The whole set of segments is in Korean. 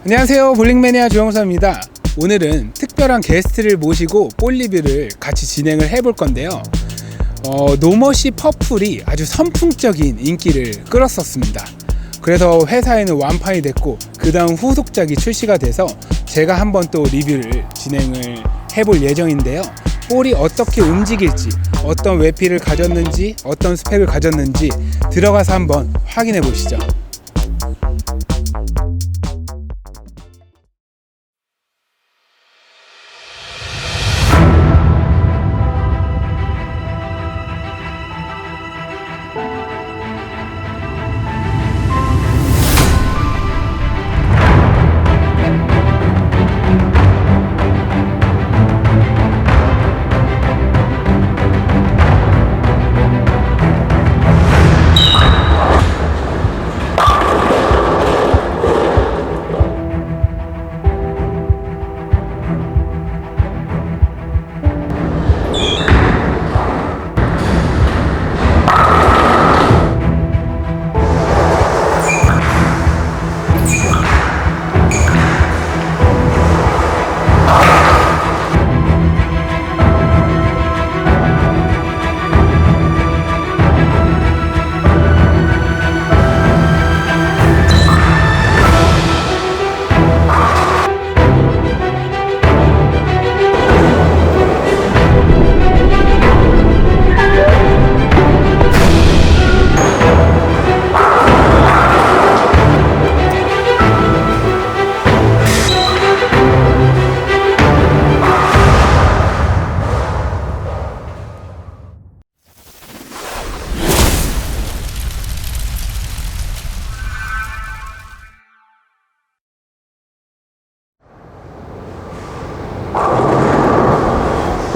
안녕하세요, 볼링매니아 조영서입니다. 오늘은 특별한 게스트를 모시고 볼 리뷰를 같이 진행을 해볼 건데요. 노머시 퍼플이 아주 선풍적인 인기를 끌었었습니다. 그래서 회사에는 완판이 됐고 그 다음 후속작이 출시가 돼서 제가 한번 또 리뷰를 진행을 해볼 예정인데요. 볼이 어떻게 움직일지, 어떤 외피를 가졌는지, 어떤 스펙을 가졌는지 들어가서 한번 확인해 보시죠.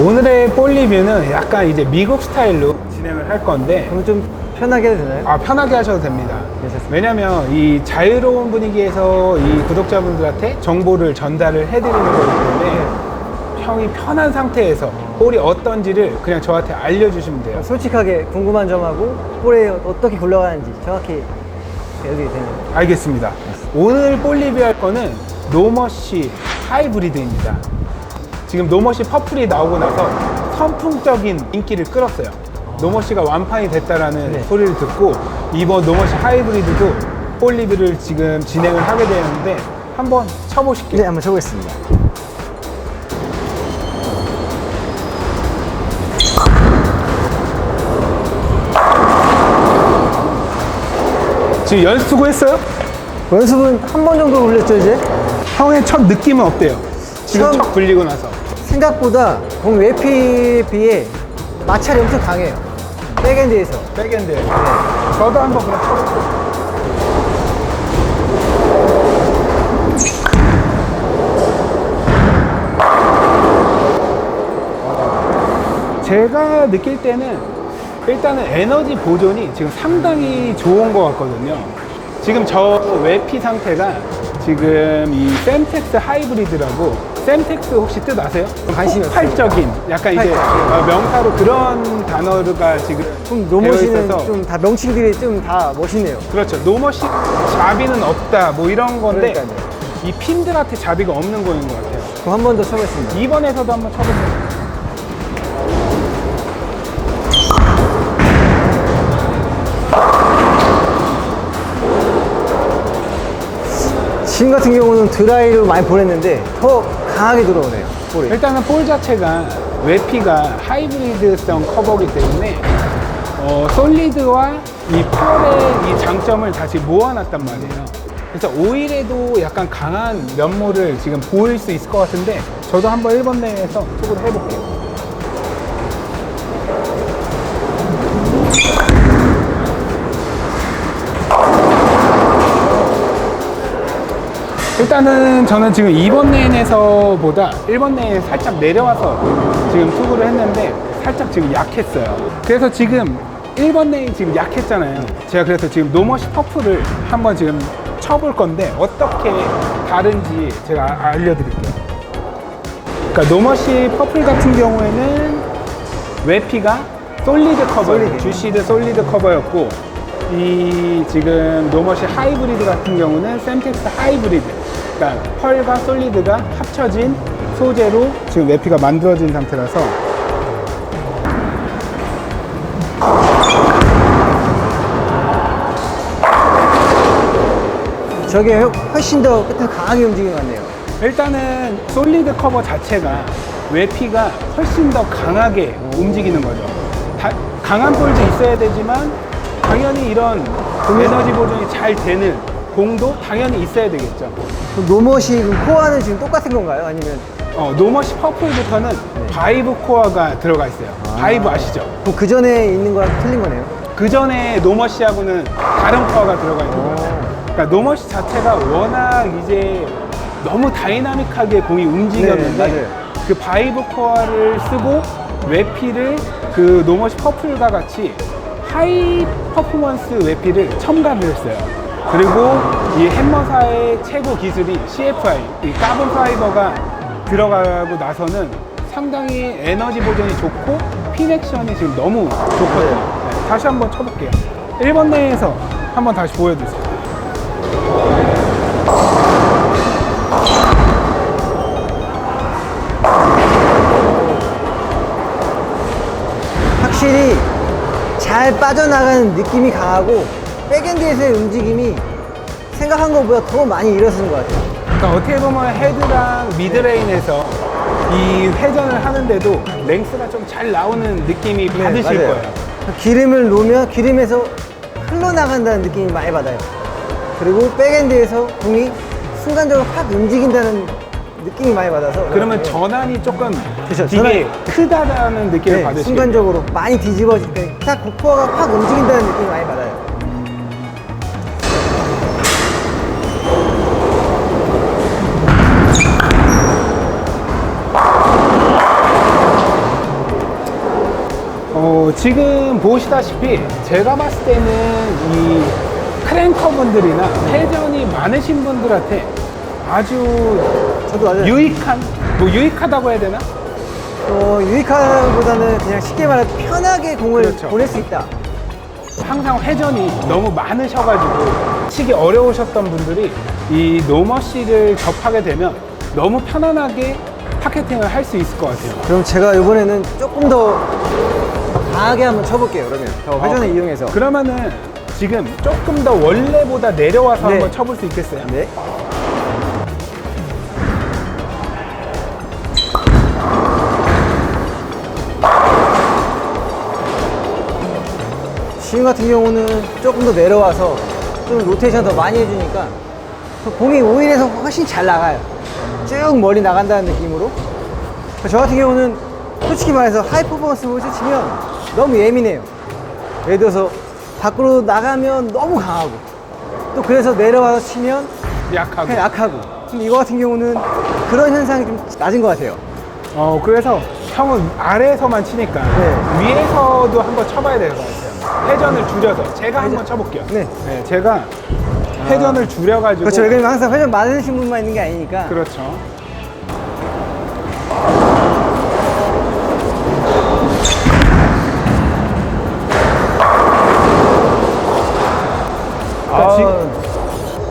오늘의 볼 리뷰는 약간 이제 미국 스타일로 진행을 할 건데, 그럼 좀 편하게 해도 되나요? 편하게 하셔도 됩니다. 괜찮습니다. 왜냐면 이 자유로운 분위기에서 이 구독자분들한테 정보를 전달을 해드리는 거기 때문에 형이 편한 상태에서 볼이 어떤지를 그냥 저한테 알려주시면 돼요. 솔직하게 궁금한 점하고 볼에 어떻게 굴러가는지 정확히 배우게 되네요. 알겠습니다. 오늘 볼 리뷰할 거는 노머시 하이브리드입니다. 지금 노머시 퍼플이 나오고 나서 선풍적인 인기를 끌었어요. 노머시가 완판이 됐다라는 소리를 듣고 이번 노머시 하이브리드도 볼 리뷰를 지금 진행을 하게 되었는데 한번 쳐보실게요. 네, 한번 쳐보겠습니다. 지금 연습 수고했어요? 연습은 한 번 정도 올렸죠, 이제? 형의 첫 느낌은 어때요? 지금 처음- 척 굴리고 나서. 생각보다 공 외피에 비해 마찰이 엄청 강해요. 백엔드에서. 백엔드. 저도 한번 그럼 쳐볼게요. 제가 느낄 때는 일단은 에너지 보존이 지금 상당히 좋은 것 같거든요. 지금 저 외피 상태가 지금 이 샘텍스 하이브리드라고, 샘텍스 혹시 뜻 아세요? 관심이 폭발적인 약간 이제 명사로 그런 단어가 지금 좀 되어 노머시는 있어서. 좀 다 명칭들이 좀 다 멋있네요. 그렇죠. 노머시 자비는 없다 뭐 이런 건데 그러니까요. 이 핀들한테 자비가 없는 거인 것 같아요. 그럼 한 번 더 쳐보겠습니다. 2번에서도 한번 쳐보세요. 지금 같은 경우는 드라이로 많이 보냈는데 더 강하게 들어오네요, 볼이. 일단은 볼 자체가 외피가 하이브리드성 커버이기 때문에 솔리드와 이 펄의 이 장점을 다시 모아놨단 말이에요. 그래서 오일에도 약간 강한 면모를 지금 보일 수 있을 것 같은데 저도 한번 1번 내에서 투구를 해볼게요. 일단은 저는 지금 2번 레인에서보다 1번 레인에 살짝 내려와서 지금 투구를 했는데 살짝 지금 약했어요. 그래서 지금 1번 레인 지금 약했잖아요. 제가 그래서 지금 노머시 퍼플을 한번 지금 쳐볼 건데 어떻게 다른지 제가 알려드릴게요. 그러니까 노머시 퍼플 같은 경우에는 외피가 솔리드 커버, 주시드 솔리드 커버였고, 이 지금 노머시 하이브리드 같은 경우는 샘텍스 하이브리드, 그러니까 펄과 솔리드가 합쳐진 소재로 지금 외피가 만들어진 상태라서 저게 훨씬 더 끝에 강하게 움직이는 것 같네요. 일단은 솔리드 커버 자체가 외피가 훨씬 더 강하게 움직이는 거죠. 강한 볼도 있어야 되지만 당연히 이런 에너지 보존이 잘 되는 공도 당연히 있어야 되겠죠. 그럼 노머시 코어는 지금 똑같은 건가요? 아니면 노머시 퍼플부터는 바이브 코어가 들어가 있어요. 바이브 아시죠? 그럼 그 전에 있는 거랑 틀린 거네요? 그 전에 노머시하고는 다른 코어가 들어가 있는 거예요. 그러니까 노머시 자체가 워낙 이제 너무 다이나믹하게 공이 움직였는데 네, 그 바이브 코어를 쓰고 외피를 그 노머시 퍼플과 같이 하이 퍼포먼스 외피를 첨가를 했어요. 그리고 이 햄머사의 최고 기술이 CFI, 이 카본 파이버가 들어가고 나서는 상당히 에너지 보존이 좋고 핀 액션이 지금 너무 좋거든요. 네, 다시 한번 쳐볼게요. 1번 내에서 한번 다시 보여주세요. 확실히 잘 빠져나가는 느낌이 강하고 백엔드에서의 움직임이 생각한 것보다 더 많이 일어서는 것 같아요. 그러니까 어떻게 보면 헤드랑 미드레인에서 이 회전을 하는데도 랭스가 좀 잘 나오는 느낌이 받으실 맞아요. 거예요. 기름을 놓으면 기름에서 흘러나간다는 느낌이 많이 받아요. 그리고 백엔드에서 공이 순간적으로 확 움직인다는 느낌이 많이 받아서 그러면 전환이 조금 그쵸, 되게 크다라는 느낌을 네, 받으시겠네요. 순간적으로 많이 뒤집어질 때 딱 코어가 확 움직인다는 느낌이 많이 받아요. 지금 보시다시피 제가 봤을 때는 이 크랭커 분들이나 회전이 많으신 분들한테 아주 저도 맞아요. 유익하다고 해야 되나? 유익하보다는 그냥 쉽게 말해 편하게 공을 그렇죠. 보낼 수 있다. 항상 회전이 너무 많으셔가지고 치기 어려우셨던 분들이 이 노머시를 접하게 되면 너무 편안하게 타겟팅을 할 수 있을 것 같아요. 그럼 제가 이번에는 조금 더 강하게 한번 쳐볼게요. 그러면 더 회전을 이용해서. 그러면은 지금 조금 더 원래보다 내려와서 네. 한번 쳐볼 수 있겠어요? 네. 지금 같은 경우는 조금 더 내려와서 좀 로테이션 더 많이 해주니까 공이 오일에서 훨씬 잘 나가요. 쭉 멀리 나간다는 느낌으로. 저 같은 경우는 솔직히 말해서 하이 퍼포먼스 볼을 치면 너무 예민해요. 예를 들어서 밖으로 나가면 너무 강하고 또 그래서 내려와서 치면 약하고. 그냥 약하고. 근데 이거 같은 경우는 그런 현상이 좀 낮은 것 같아요. 그래서 형은 아래에서만 치니까 네. 위에서도 한번 쳐봐야 될 것 같아요. 회전을 줄여서 제가 한번 쳐볼게요. 네. 제가 회전을 줄여가지고. 그렇죠. 왜냐면 항상 회전 많으신 분만 있는 게 아니니까. 그렇죠.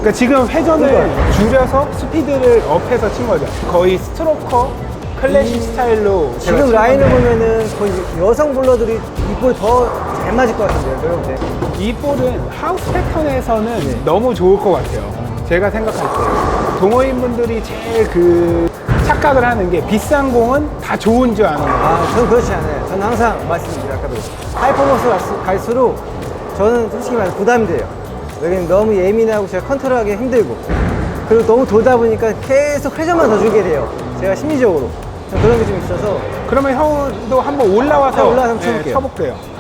그러니까 지금 회전을 줄여서 스피드를 업해서 친 거죠. 거의 스트로커 클래식 스타일로. 제가 지금 친 라인을 건데 보면은 거의 여성 볼러들이 이 볼 더 잘 맞을 것 같은데요, 내가 볼 때. 이 볼은 하우스 패턴에서는 네. 너무 좋을 것 같아요. 제가 생각할 때. 동호인 분들이 제일 그 착각을 하는 게 비싼 공은 다 좋은 줄 아는 거예요. 저는 그렇지 않아요. 저는 항상 말씀드린 아까도 하이퍼머스 갈수록 저는 솔직히 말해서 부담이 돼요. 왜냐면 너무 예민하고 제가 컨트롤하기 힘들고 그리고 너무 돌다 보니까 계속 회전만 더 주게 돼요. 제가 심리적으로 좀 그런 게 좀 있어서. 그러면 형도 한번 올라와서 올라와서 쳐볼게요. 쳐볼게요.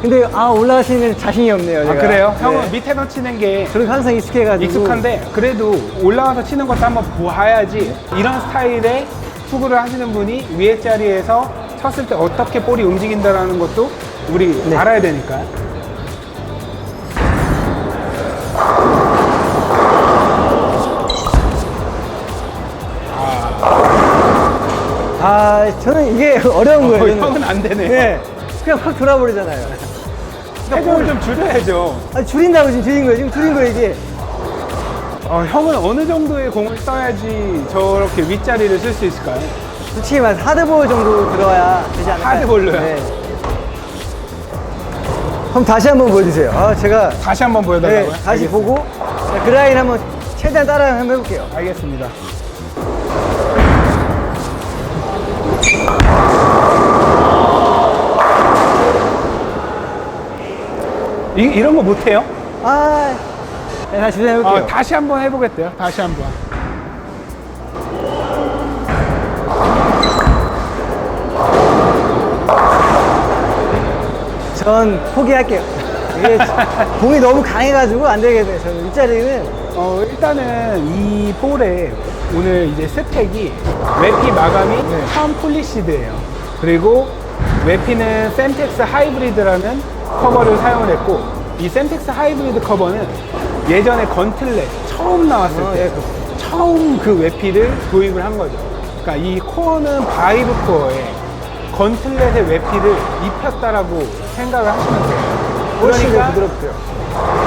근데 올라가시는 자신이 없네요. 제가. 그래요? 네. 형은 밑에서 치는 게 저는 항상 익숙해가지고. 익숙한데 그래도 올라와서 치는 것도 한번 보아야지 이런 스타일의 투구를 하시는 분이 위에 자리에서 쳤을 때 어떻게 볼이 움직인다는 것도 우리 네. 알아야 되니까. 저는 이게 어려운 거예요. 저는. 형은 안 되네요. 네. 그냥 확 돌아버리잖아요. 회전을 좀 줄여야죠. 줄인다고 지금 줄인 거예요. 지금 줄인 거예요, 이게. 형은 어느 정도의 공을 써야지 저렇게 윗자리를 쓸 수 있을까요? 솔직히 말해서 하드볼 정도 들어야 되지 않을까요? 하드볼로요? 네. 그럼 다시 한번 보여주세요. 제가 다시 한번 보여달라고요? 다시 알겠습니다. 보고 그 라인 한번 최대한 따라 한번 해볼게요. 알겠습니다. 이런 거 못해요? 네, 다시 도전해볼게요. 다시 한번 해보겠대요. 다시 한번. 전 포기할게요. 이게 공이 너무 강해가지고 안 되겠네요. 저는 윗자리는 일단은 이 볼에 오늘 이제 스펙이 외피 마감이 펌 폴리시드예요. 그리고 외피는 샘텍스 하이브리드라는 커버를 사용을 했고, 이 샘텍스 하이브리드 커버는 예전에 건틀렛 처음 나왔을 때 예, 처음 그 외피를 도입을 한 거죠. 그러니까 이 코어는 바이브 코어에 건틀렛의 외피를 입혔다라고 생각을 하시면 돼요. 훨씬 더 그러니까 부드럽고요.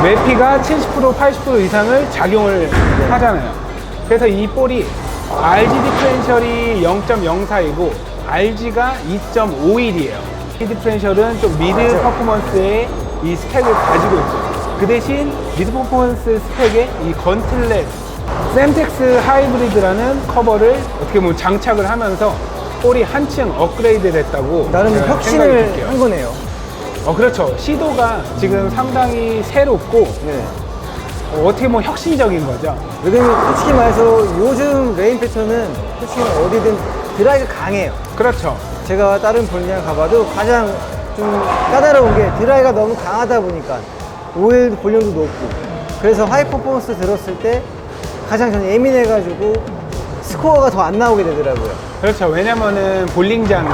외피가 70% 80% 이상을 작용을 하잖아요. 그래서 이 볼이 RG 디퍼렌셜이 0.04이고 RG가 2.51이에요. 이 디퍼렌셜은 좀 미드 맞아요. 퍼포먼스의 이 스펙을 가지고 있죠. 그 대신 미드 퍼포먼스 스펙에 이 건틀렛 샘텍스 하이브리드라는 커버를 어떻게 보면 장착을 하면서 볼이 한층 업그레이드 됐다고 나름 제가 생각이 혁신을 들게요. 한 거네요. 그렇죠. 시도가 지금 상당히 새롭고 네. 어떻게 보면 혁신적인 거죠. 왜냐면 솔직히 말해서 요즘 레인 패턴은 솔직히 어디든 드라이가 강해요. 그렇죠. 제가 다른 볼링장 가봐도 가장 좀 까다로운 게 드라이가 너무 강하다 보니까 오일 볼륨도 높고, 그래서 하이 퍼포먼스 들었을 때 가장 저는 예민해가지고 스코어가 더 안 나오게 되더라고요. 그렇죠. 왜냐면은 볼링장은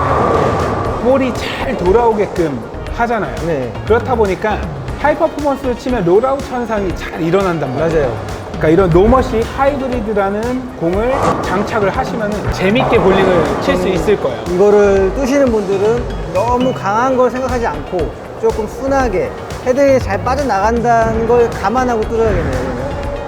볼이 잘 돌아오게끔 하잖아요. 네. 그렇다 보니까 하이 퍼포먼스를 치면 롤아웃 현상이 잘 일어난단 말이에요. 맞아요. 그러니까 이런 노머시 하이브리드라는 공을 장착을 하시면은 재밌게 볼링을 칠 수 있을 거예요. 이거를 뜨시는 분들은 너무 강한 걸 생각하지 않고 조금 순하게 헤드에 잘 빠져나간다는 걸 감안하고 뚫어야겠네요.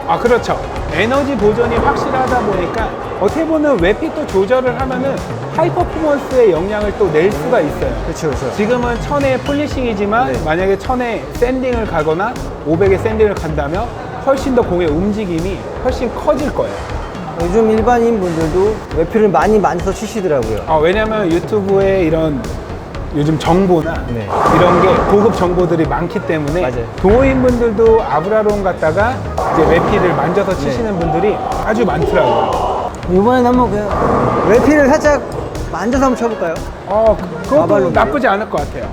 그러면. 그렇죠. 에너지 보존이 확실하다 보니까 어떻게 보면 외피 또 조절을 하면은 하이 퍼포먼스의 영향을 또 낼 수가 있어요. 그렇죠, 그렇죠. 지금은 1000에 폴리싱이지만 네. 만약에 1000에 샌딩을 가거나 500에 샌딩을 간다면 훨씬 더 공의 움직임이 훨씬 커질 거예요. 요즘 일반인 분들도 외피를 많이 만져서 치시더라고요. 왜냐면 유튜브에 이런 요즘 정보나 네. 이런 게 고급 정보들이 많기 때문에 맞아요. 동호인 분들도 아브라론 갖다가 이제 외피를 만져서 치시는 분들이 아주 많더라고요. 이번엔 한번 그냥 외피를 살짝 만져서 한번 쳐볼까요? 그것도 마발로 나쁘지 않을 것 같아요.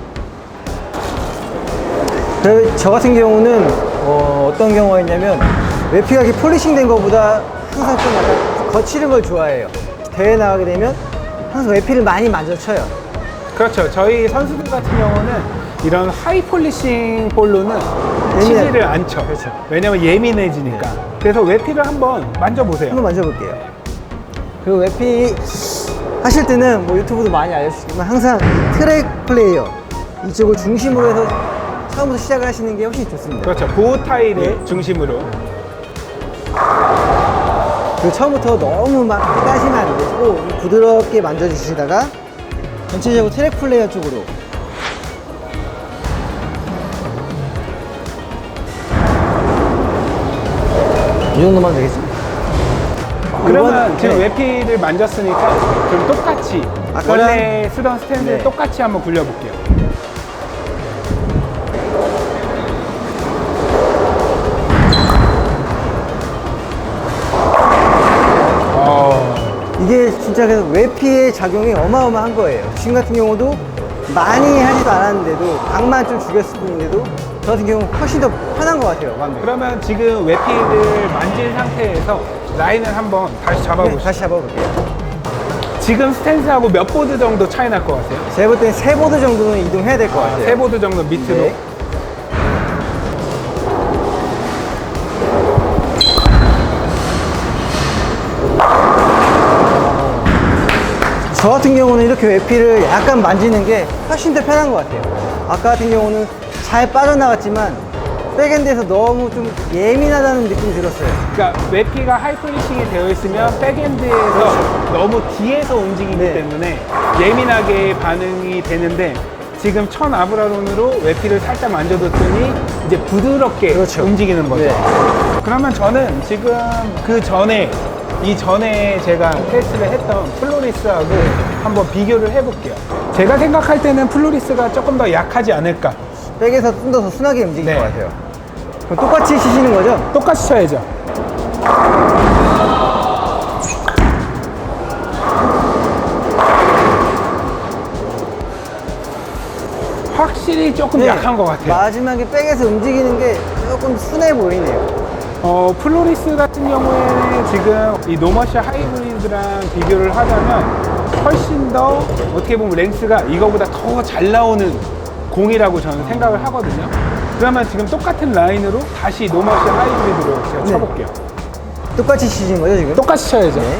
저 같은 경우는 어떤 경우가 있냐면 외피가 이렇게 폴리싱 된 것보다 항상 좀 약간 거칠은 걸 좋아해요. 대회 나가게 되면 항상 외피를 많이 만져 쳐요. 그렇죠. 저희 선수들 같은 경우는 이런 하이 폴리싱 볼로는 예민해. 치지를 않죠. 그렇죠. 왜냐면 예민해지니까. 그래서 외피를 한번 만져보세요. 한번 만져볼게요. 그리고 외피 하실 때는 뭐 유튜브도 많이 알려주시지만 항상 트랙 플레이어 이쪽을 중심으로 해서 처음부터 시작을 하시는 게 훨씬 좋습니다. 그렇죠. 보호 타일을 중심으로. 그리고 처음부터 너무 막 까시면 안 되고 부드럽게 만져주시다가 전체적으로 트랙 플레이어 쪽으로 이 정도만 되겠죠? 그러면 이번- 지금 네. 외피를 만졌으니까 그럼 똑같이 아까랑- 원래 쓰던 스탠드를 네. 똑같이 한번 굴려볼게요. 이게 진짜 그래서 외피의 작용이 어마어마한 거예요. 지금 같은 경우도 많이 하지도 않았는데도 각만 좀 죽였을 뿐인데도 저 같은 경우는 훨씬 더 편한 것 같아요. 감독님. 그러면 지금 외피를 만진 상태에서 라인을 한번 다시 네, 잡아보시죠. 다시 잡아볼게요. 지금 스탠스하고 몇 보드 정도 차이 날 것 같아요? 제가 볼 때는 세 보드 정도는 이동해야 될 것 같아요. 세 보드 정도 밑으로. 네. 저 같은 경우는 이렇게 외피를 약간 만지는 게 훨씬 더 편한 것 같아요. 아까 같은 경우는 잘 빠져나갔지만 백엔드에서 너무 좀 예민하다는 느낌이 들었어요. 그러니까 외피가 하이폴리싱이 되어 있으면 백엔드에서 너무 뒤에서 움직이기 네. 때문에 예민하게 반응이 되는데 지금 천 아브라론으로 외피를 살짝 만져뒀더니 이제 부드럽게 그렇죠. 움직이는 거죠. 네. 그러면 저는 지금 그 전에 이전에 제가 테스트를 했던 플로리스하고 한번 비교를 해볼게요. 제가 생각할 때는 플로리스가 조금 더 약하지 않을까. 백에서 좀 더 순하게 움직일 네. 것 같아요. 그럼 똑같이 치시는 거죠? 똑같이 쳐야죠. 확실히 조금 네. 약한 것 같아요. 마지막에 백에서 움직이는 게 조금 순해 보이네요. 플로리스 같은 경우에는 지금 이 노머시 하이브리드랑 비교를 하자면 훨씬 더 어떻게 보면 랭스가 이거보다 더 잘 나오는 공이라고 저는 생각을 하거든요. 그러면 지금 똑같은 라인으로 다시 노머시 하이브리드로 제가 네. 쳐볼게요. 똑같이 치신 거죠, 지금? 똑같이 쳐야죠. 네.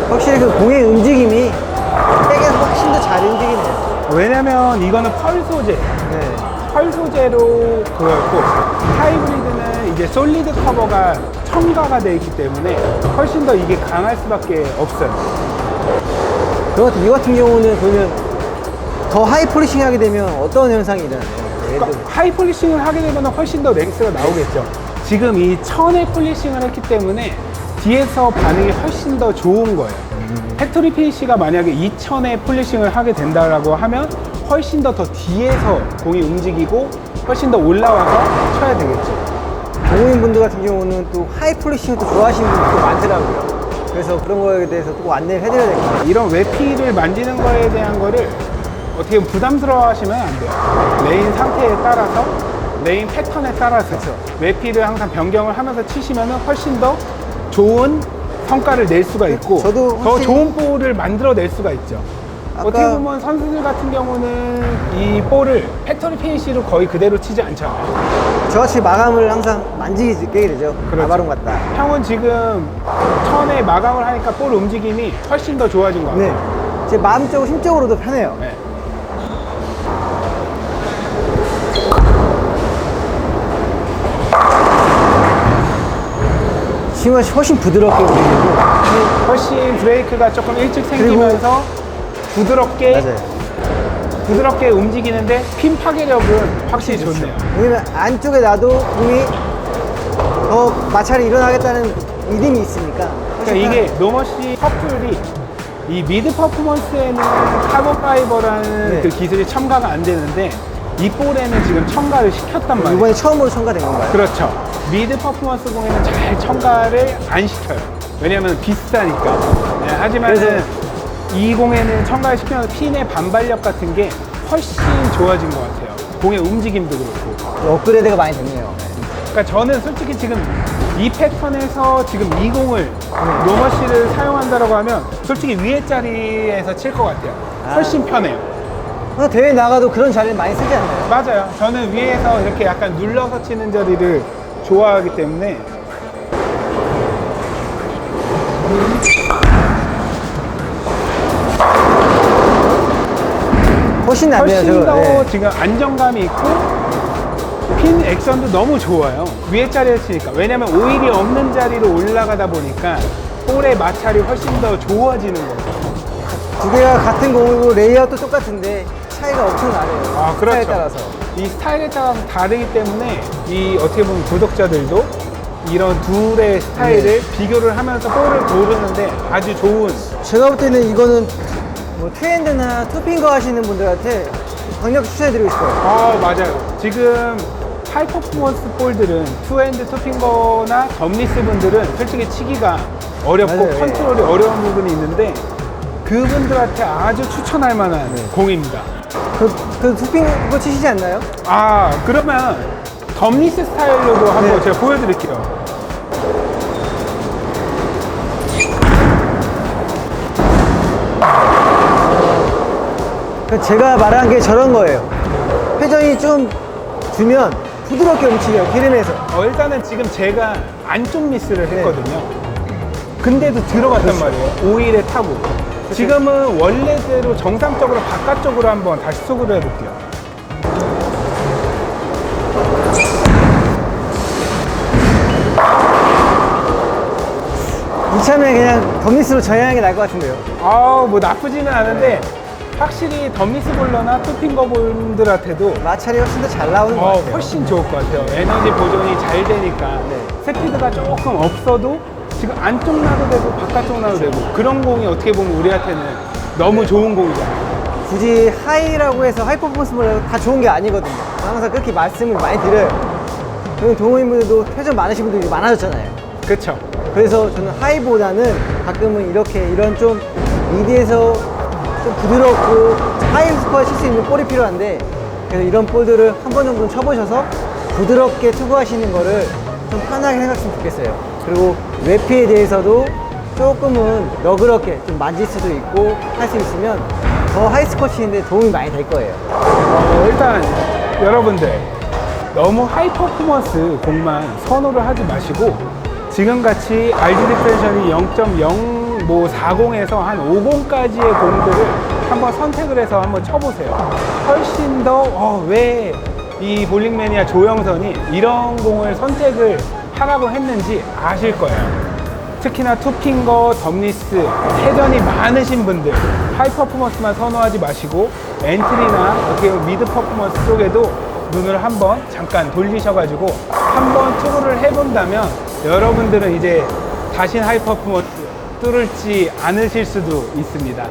확실히 그 공의 움직임이 백에서 훨씬 더 잘 움직이네요. 왜냐면 이거는 펄 소재. 네. 펄 소재로 그거였고 하이브리드는 이제 솔리드 커버가 첨가가 되어 있기 때문에 훨씬 더 이게 강할 수밖에 없어요. 이 같은 경우는 그러면 더 하이 폴리싱 하게 되면 어떤 현상이 일어나요? 예를 들어 그러니까 하이 폴리싱을 하게 되면 훨씬 더 랭스가 나오겠죠. 지금 이 천에 폴리싱을 했기 때문에 뒤에서 반응이 훨씬 더 좋은 거예요. 팩토리 피니쉬가 만약에 2000에 폴리싱을 하게 된다라고 하면 훨씬 더 뒤에서 공이 움직이고 훨씬 더 올라와서 쳐야 되겠죠. 동호인분들 같은 경우는 또 하이 폴리싱을 또 좋아하시는 분들도 많더라고요. 그래서 그런 거에 대해서 또 안내를 해드려야 될 것 같아요. 이런 외피를 만지는 거에 대한 거를 어떻게 보면 부담스러워 하시면 안 돼요. 레인 상태에 따라서, 레인 패턴에 따라서 그렇죠. 외피를 항상 변경을 하면서 치시면 훨씬 더 좋은 성과를 낼 수가 있고 저도 더 확실히- 좋은 볼을 만들어낼 수가 있죠. 아까- 어떻게 보면 선수들 같은 경우는 이 볼을 팩토리 피니쉬로 거의 그대로 치지 않잖아요. 저같이 마감을 항상 만지게 되죠. 그렇죠. 아바론 같다. 형은 지금 천에 마감을 하니까 볼 움직임이 훨씬 더 좋아진 것 같아요. 네. 제 마음적으로 심적으로도 편해요. 네. 지금 훨씬 부드럽게 움직이고. 훨씬 브레이크가 조금 일찍 생기면서 부드럽게 맞아요. 부드럽게 움직이는데 핀 파괴력은 확실히 좋네요. 왜냐면 안쪽에 놔도 공이 더 마찰이 일어나겠다는 믿음이 있으니까. 그러니까 이게 노머시 퍼플이 이 미드 퍼포먼스에는 카본 파이버라는 네. 그 기술이 첨가가 안 되는데 이 볼에는 지금 첨가를 시켰단 말이에요. 이번에 처음으로 첨가된 건가요? 그렇죠. 미드 퍼포먼스 공에는 잘 첨가를 안 시켜요. 왜냐면 비싸니까. 네, 하지만 그래서- 이 공에는 첨가를 시키면서 핀의 반발력 같은 게 훨씬 좋아진 것 같아요. 공의 움직임도 그렇고. 업그레이드가 많이 됐네요. 그러니까 저는 솔직히 지금 이 패턴에서 지금 이 공을 노머시를 사용한다라고 하면 솔직히 위에 자리에서 칠 것 같아요. 훨씬 편해요. 대회 나가도 그런 자리를 많이 쓰지 않나요? 맞아요. 저는 위에서 이렇게 약간 눌러서 치는 자리를 좋아하기 때문에 훨씬 낫네요. 훨씬 더 네. 지금 안정감이 있고 핀 액션도 너무 좋아요. 위에 자리에 치니까. 왜냐면 오일이 없는 자리로 올라가다 보니까 볼의 마찰이 훨씬 더 좋아지는 거죠. 두 개가 같은 공이고 레이아웃도 똑같은데 차이가 엄청 나네요. 아, 스타일에 그렇죠. 따라서. 이 스타일에 따라서 다르기 때문에 이 어떻게 보면 구독자들도 이런 둘의 스타일을 비교를 하면서 볼을 고르는데 아주 좋은. 제가 볼 때는 이거는 뭐 투핸드나 투핑거 하시는 분들한테 강력 추천해드리고 싶어요. 아, 맞아요. 지금 하이 퍼포먼스 볼들은 투핸드 투핑거나 덤리스 분들은 솔직히 치기가 어렵고 맞아요. 컨트롤이 어려운 부분이 있는데 그분들한테 아주 추천할 만한 공입니다. 그 투핑거 치시지 않나요? 아, 그러면 덤리스 스타일로도 한번 네. 제가 보여드릴게요. 제가 말한 게 저런 거예요. 회전이 좀 주면 부드럽게 움직여요, 기름에서. 일단은 지금 제가 안쪽 미스를 네. 했거든요. 근데도 들어갔단 그렇죠. 말이에요. 오일에 타고. 지금은 원래대로 정상적으로 바깥쪽으로 한번 다시 속으로 해볼게요. 이참에 그냥 덤리스로 저행하는 게 나을 것 같은데요. 뭐 나쁘지는 않은데 확실히 덤리스 볼러나 투핑거 볼들한테도 마찰이 훨씬 더 잘 나오는 것 같아요. 훨씬 좋을 것 같아요. 에너지 보존이 잘 되니까 네. 스피드가 조금 없어도 지금 안쪽 나도 되고 바깥쪽 나도 되고 그런 공이 어떻게 보면 우리한테는 너무 좋은 공이잖아요. 굳이 하이라고 해서 하이 퍼포먼스 볼이라고 다 좋은 게 아니거든요. 항상 그렇게 말씀을 많이 드려요. 저는 동호인분들도 퇴전 많으신 분들이 많아졌잖아요. 그렇죠. 그래서 저는 하이보다는 가끔은 이런 좀 미드에서 좀 부드럽고 하이 스코어 칠 수 있는 볼이 필요한데, 그래서 이런 볼들을 한 번 정도는 쳐보셔서 부드럽게 투구하시는 거를 좀 편하게 생각했으면 좋겠어요. 그리고 외피에 대해서도 조금은 너그럽게 좀 만질 수도 있고 할 수 있으면 더 하이 스코어 치는데 도움이 많이 될 거예요. 일단 여러분들 너무 하이 퍼포먼스 공만 선호를 하지 마시고 지금같이 RG 디펜션이 0.040에서 한 50까지의 공들을 한번 선택을 해서 한번 쳐보세요. 훨씬 더 왜 이 볼링 매니아 조영선이 이런 공을 선택을 하라고 했는지 아실 거예요. 특히나 투핑거, 덤리스, 회전이 많으신 분들 하이 퍼포먼스만 선호하지 마시고 엔트리나 어떻게 보면 미드 퍼포먼스 쪽에도 눈을 한번 잠깐 돌리셔가지고 한번 투구를 해본다면 여러분들은 이제 다신 하이 퍼포먼스 뚫을지 않으실 수도 있습니다.